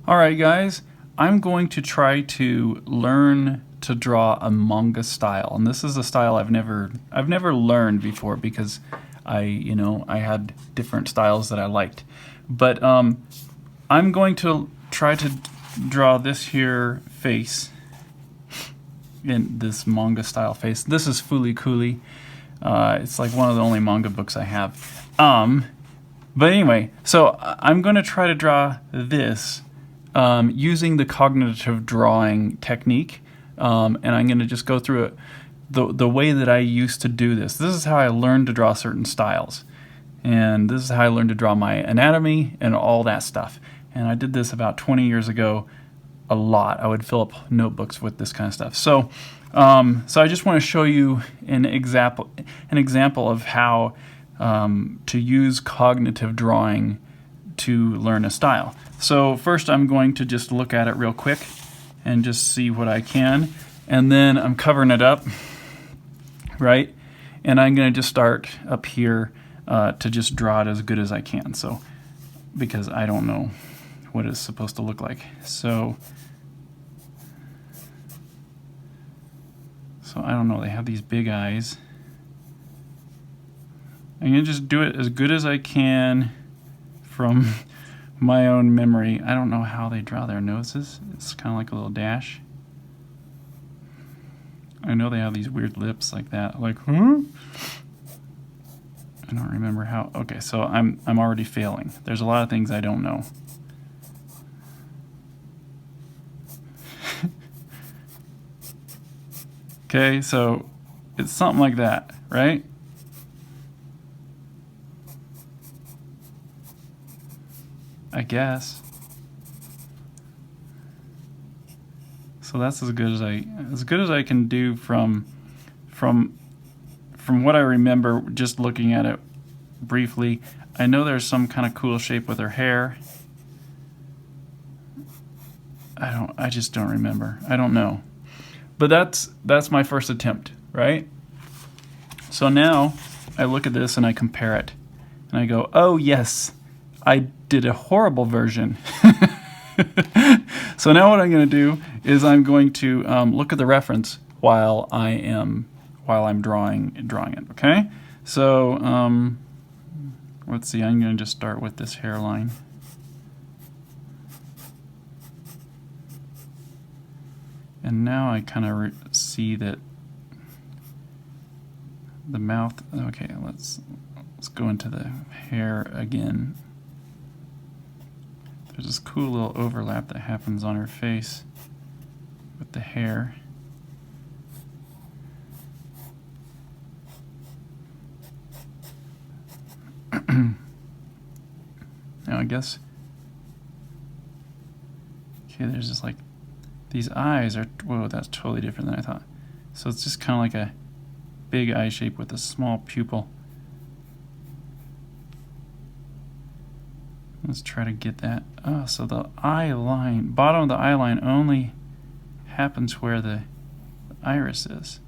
Alright guys, I'm going to try to learn to draw a manga style, and this is a style I've never learned before because I had different styles that I liked. But I'm going to try to draw this here face, in this manga style face. This is Fooly Cooly. It's like one of the only manga books I have. But anyway, so I'm going to try to draw this using the cognitive drawing technique, and I'm going to just go through it the way that I used to do this. This is how I learned to draw certain styles, and this is how I learned to draw my anatomy and all that stuff. And I did this about 20 years ago a lot. I would fill up notebooks with this kind of stuff. So I just want to show you an example of how to use cognitive drawing to learn a style. So first I'm going to just look at it real quick and just see what I can, and then I'm covering it up, right? And I'm going to just start up here to just draw it as good as I can, so because I don't know what it's supposed to look like. So I don't know, they have these big eyes. I'm going to just do it as good as I can from my own memory. I don't know how they draw their noses. It's kind of like a little dash. I know they have these weird lips like that. Like, huh? I don't remember how. Okay, so I'm already failing. There's a lot of things I don't know. Okay, so it's something like that, right? I guess. So that's as good as I can do from what I remember just looking at it briefly. I know there's some kind of cool shape with her hair. I just don't remember. I don't know. But that's my first attempt, right? So now I look at this and I compare it. And I go, oh yes, I did a horrible version. So now what I'm going to do is I'm going to look at the reference while I'm drawing it. Okay. So let's see. I'm going to just start with this hairline. And now I kind of see that the mouth. Okay, let's go into the hair again. There's this cool little overlap that happens on her face with the hair. Now I guess, okay, there's just like, these eyes are, whoa, that's totally different than I thought. So it's just kind of like a big eye shape with a small pupil. Let's try to get that. Oh, so the eye line, bottom of the eye line only happens where the iris is.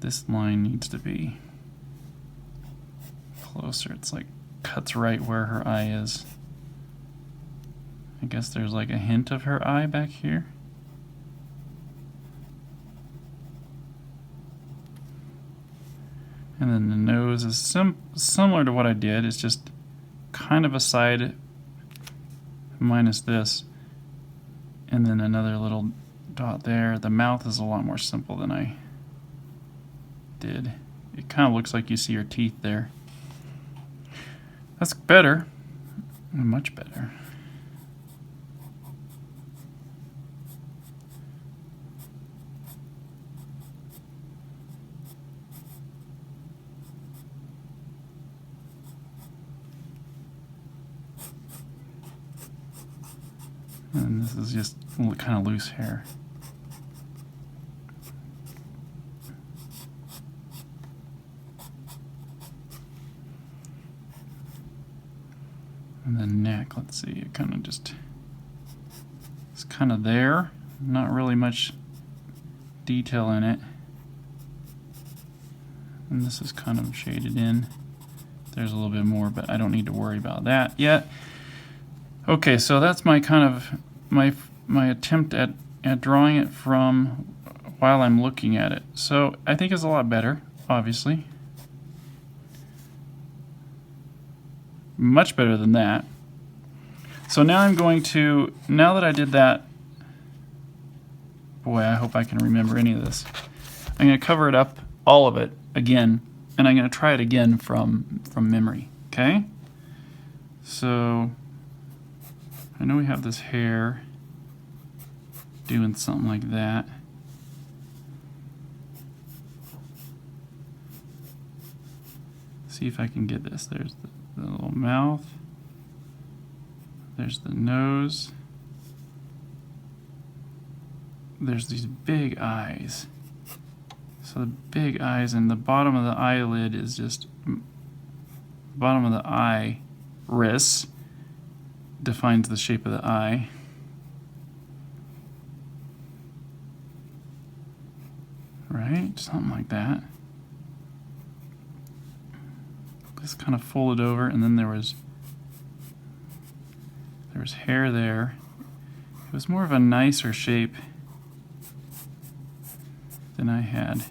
This line needs to be closer. It's like cuts right where her eye is. I guess there's like a hint of her eye back here. And then the nose is similar to what I did. It's just kind of a side minus this. And then another little dot there. The mouth is a lot more simple than I did. It kind of looks like you see her teeth there. That's better. Much better. And this is just kind of loose hair. And the neck, let's see, it kind of just, it's kind of there. Not really much detail in it. And this is kind of shaded in. There's a little bit more, but I don't need to worry about that yet. Okay, so that's my kind of my attempt at drawing it from while I'm looking at it. So I think it's a lot better, obviously. Much better than that. So now I'm going to, now that I did that, boy, I hope I can remember any of this. I'm going to cover it up, all of it, again, and I'm going to try it again from memory, okay? So I know we have this hair doing something like that. See if I can get this. There's the little mouth. There's the nose. There's these big eyes. So the big eyes, and the bottom of the eyelid is just, bottom of the iris defines the shape of the eye. Right? Something like that. This kind of folded over, and then there was hair there. It was more of a nicer shape than I had.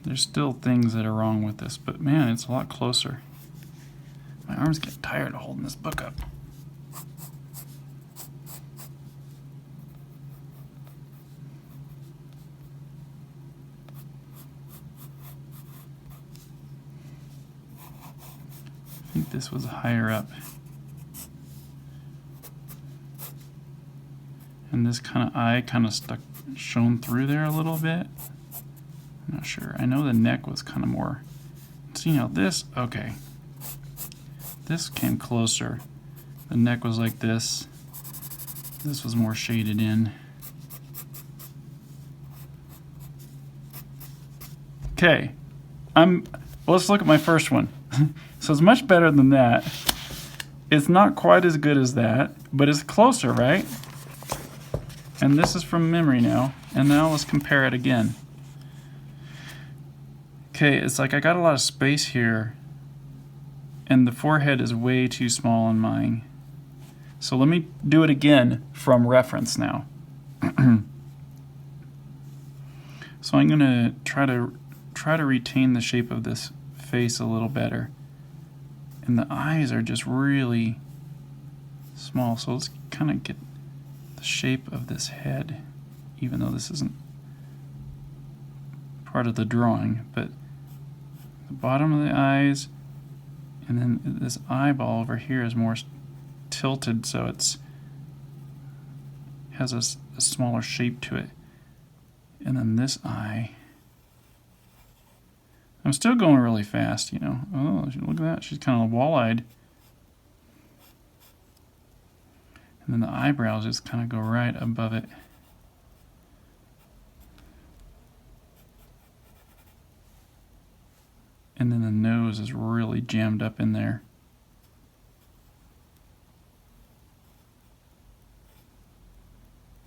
There's still things that are wrong with this, but man, it's a lot closer. My arms get tired of holding this book up. I think this was higher up. And this kind of eye kind of shone through there a little bit. I'm not sure. I know the neck was kind of more. See how this, okay. This came closer. The neck was like this. This was more shaded in. Okay. Let's look at my first one. So it's much better than that. It's not quite as good as that, but it's closer, right? And this is from memory now. And now let's compare it again. Okay, it's like I got a lot of space here, and the forehead is way too small on mine. So let me do it again from reference now. So I'm going to try to retain the shape of this face a little better. And the eyes are just really small, so let's kind of get the shape of this head, even though this isn't part of the drawing, but the bottom of the eyes, and then this eyeball over here is more tilted, so it's has a smaller shape to it. And then this eye, I'm still going really fast, you know. Oh, look at that, she's kind of wall-eyed. And then the eyebrows just kind of go right above it. And then the nose is really jammed up in there.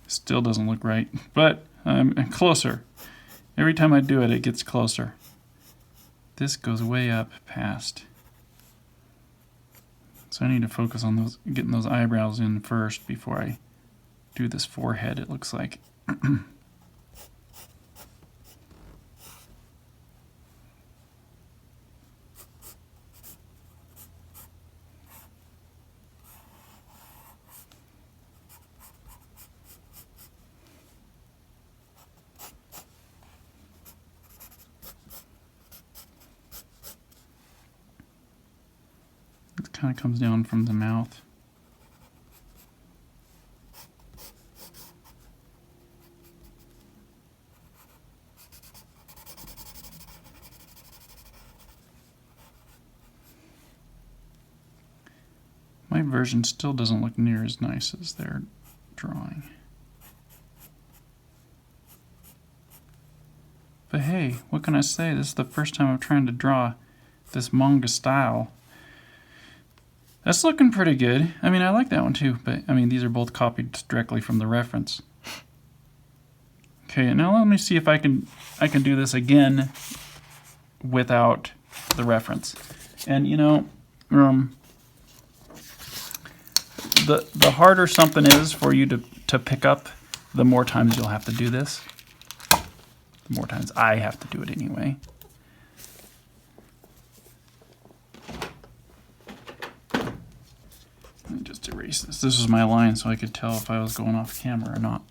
Still doesn't look right, but I'm closer. Every time I do it, it gets closer. This goes way up past. So I need to focus on getting those eyebrows in first before I do this forehead, it looks like. Kind of comes down from the mouth. My version still doesn't look near as nice as their drawing. But hey, what can I say? This is the first time I'm trying to draw this manga style. That's looking pretty good. I mean, I like that one too, but I mean, these are both copied directly from the reference. Okay, now let me see if I can do this again without the reference. And you know, the harder something is for you to pick up, the more times you'll have to do this. The more times I have to do it anyway. Let me just erase this. This was my line so I could tell if I was going off camera or not.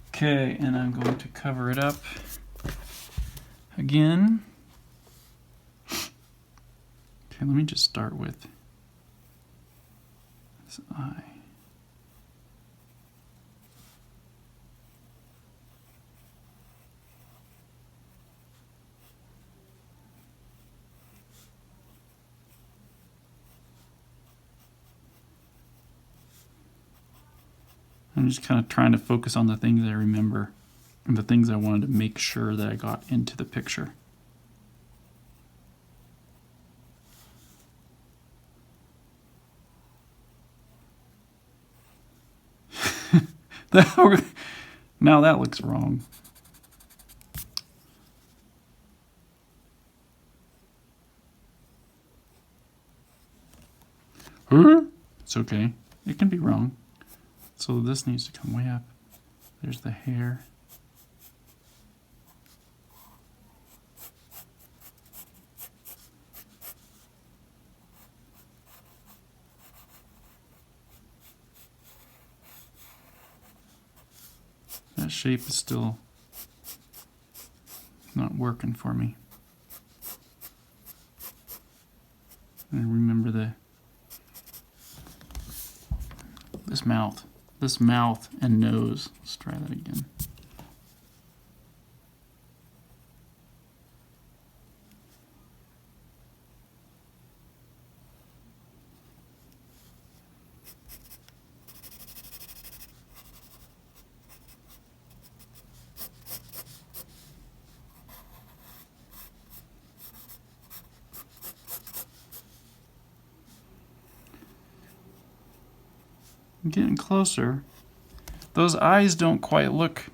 Okay, and I'm going to cover it up again. Okay, let me just start with this eye. I'm just kind of trying to focus on the things I remember and the things I wanted to make sure that I got into the picture. Now that looks wrong. It's okay. It can be wrong. So this needs to come way up. There's the hair. That shape is still not working for me. And remember this mouth and nose. Let's try that again. I'm getting closer. Those eyes don't quite look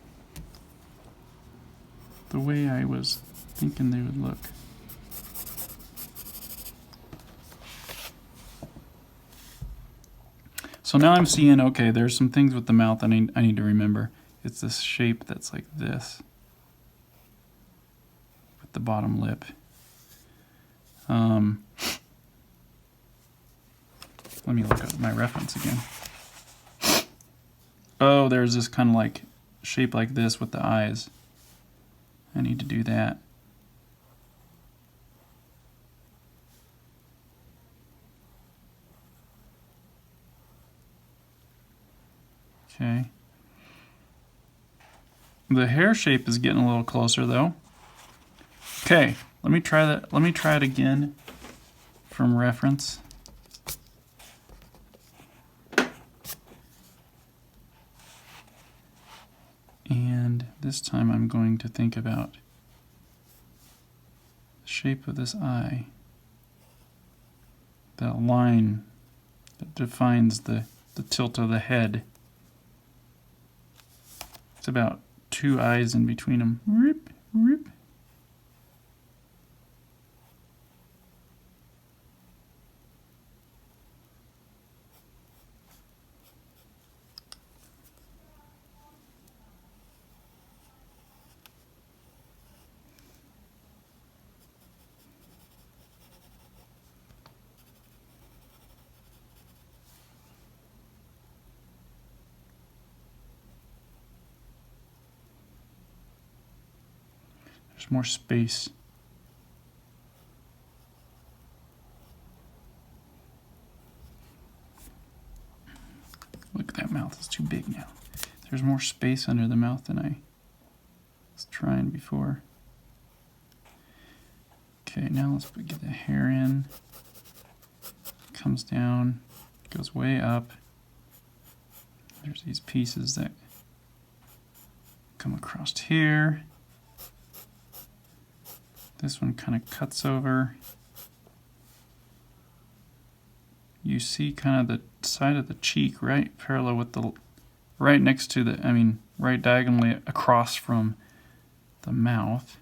the way I was thinking they would look. So now I'm seeing, okay, there's some things with the mouth I need to remember. It's this shape that's like this with the bottom lip. Let me look up my reference again. Oh, there's this kind of like shape like this with the eyes. I need to do that. Okay. The hair shape is getting a little closer though. Okay, let me try that. Let me try it again from reference. And this time I'm going to think about the shape of this eye. That line that defines the tilt of the head. It's about 2 eyes in between them. Rip, rip. There's more space. Look at that mouth, it's too big now. There's more space under the mouth than I was trying before. Okay, now let's get the hair in. Comes down, goes way up. There's these pieces that come across here. This one kind of cuts over. you see kind of the side of the cheek right parallel with the, right next to the, I mean, right diagonally across from the mouth.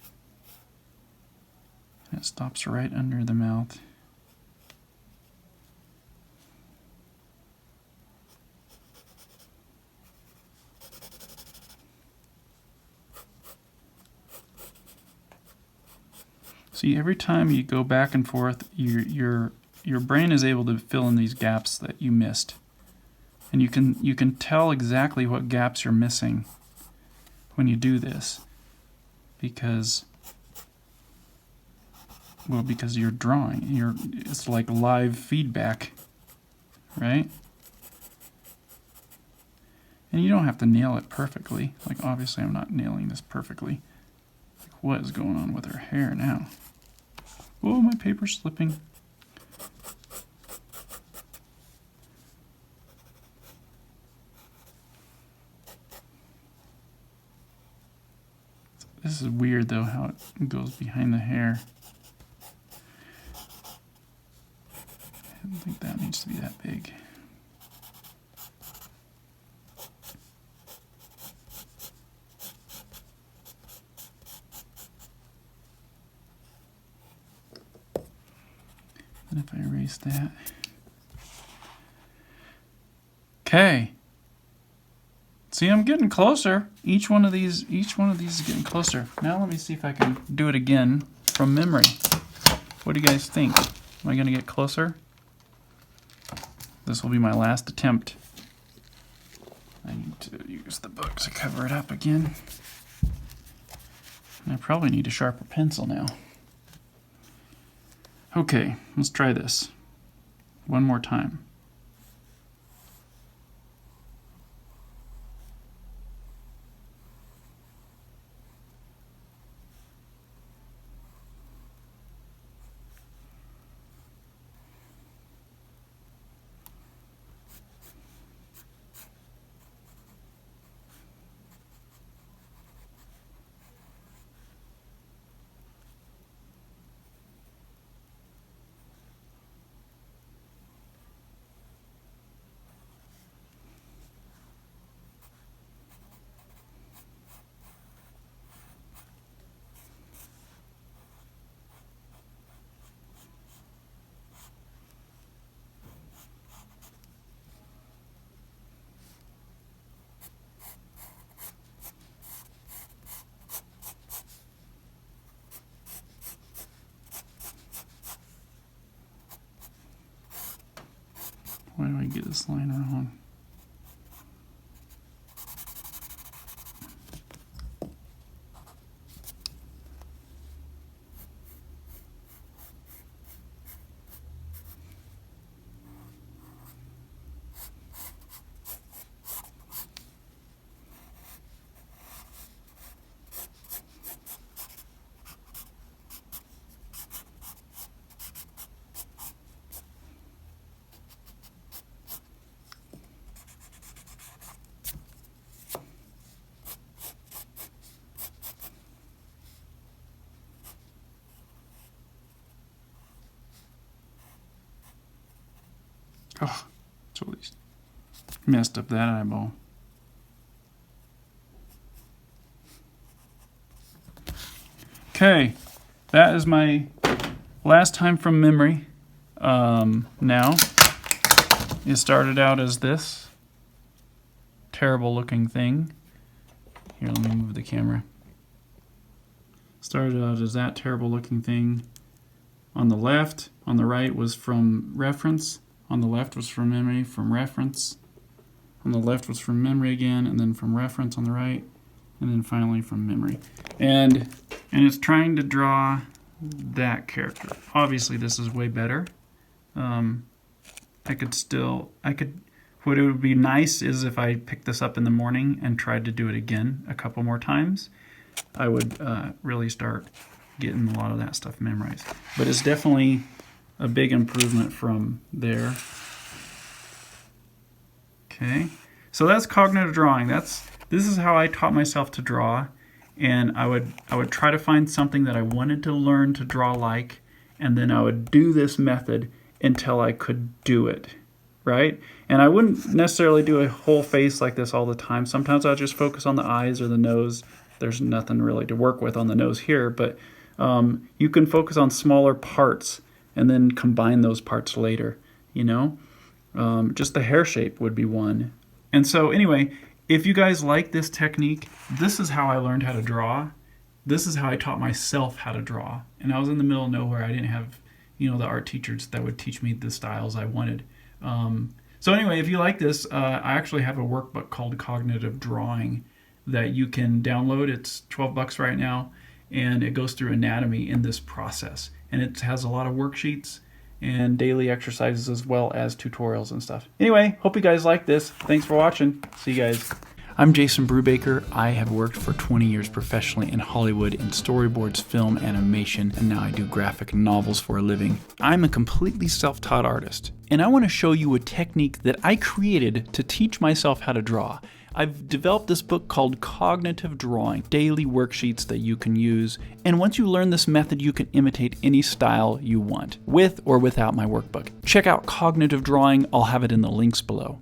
And it stops right under the mouth. See, every time you go back and forth, your brain is able to fill in these gaps that you missed. And you can tell exactly what gaps you're missing when you do this, because you're drawing. It's like live feedback, right? And you don't have to nail it perfectly. Like, obviously I'm not nailing this perfectly. Like, what is going on with her hair now? Oh, my paper's slipping. This is weird though, how it goes behind the hair. I don't think that needs to be that big. And if I erase that. Okay. See, I'm getting closer. Each one of these is getting closer. Now let me see if I can do it again from memory. What do you guys think? Am I going to get closer? This will be my last attempt. I need to use the book to cover it up again. And I probably need a sharper pencil now. Okay, let's try this one more time. Why do I get this line wrong? Oh, totally messed up that eyeball. Okay, that is my last time from memory. Now, it started out as this terrible looking thing. Here, let me move the camera. Started out as that terrible looking thing. On the left, on the right was from reference. On the left was from memory, from reference. On the left was from memory again, and then from reference on the right, and then finally from memory. And it's trying to draw that character. Obviously, this is way better. What it would be nice is if I picked this up in the morning and tried to do it again a couple more times, I would really start getting a lot of that stuff memorized. But it's definitely a big improvement from there. Okay, so that's cognitive drawing. This is how I taught myself to draw, and I would try to find something that I wanted to learn to draw like, and then I would do this method, until I could do it, right? And I wouldn't necessarily do a whole face like this all the time. Sometimes I'll just focus on the eyes or the nose. There's nothing really to work with on the nose here, but you can focus on smaller parts and then combine those parts later, you know? Just the hair shape would be one. And so anyway, if you guys like this technique, this is how I learned how to draw. This is how I taught myself how to draw. And I was in the middle of nowhere. I didn't have, you know, the art teachers that would teach me the styles I wanted. So anyway, if you like this, I actually have a workbook called Cognitive Drawing that you can download. It's $12 right now, and it goes through anatomy in this process. And it has a lot of worksheets and daily exercises as well as tutorials and stuff. Anyway, hope you guys like this. Thanks for watching. See you guys. I'm Jason Brubaker. I have worked for 20 years professionally in Hollywood in storyboards, film, animation, and now I do graphic novels for a living. I'm a completely self-taught artist, and I want to show you a technique that I created to teach myself how to draw. I've developed this book called Cognitive Drawing, daily worksheets that you can use, and once you learn this method, you can imitate any style you want, with or without my workbook. Check out Cognitive Drawing. I'll have it in the links below.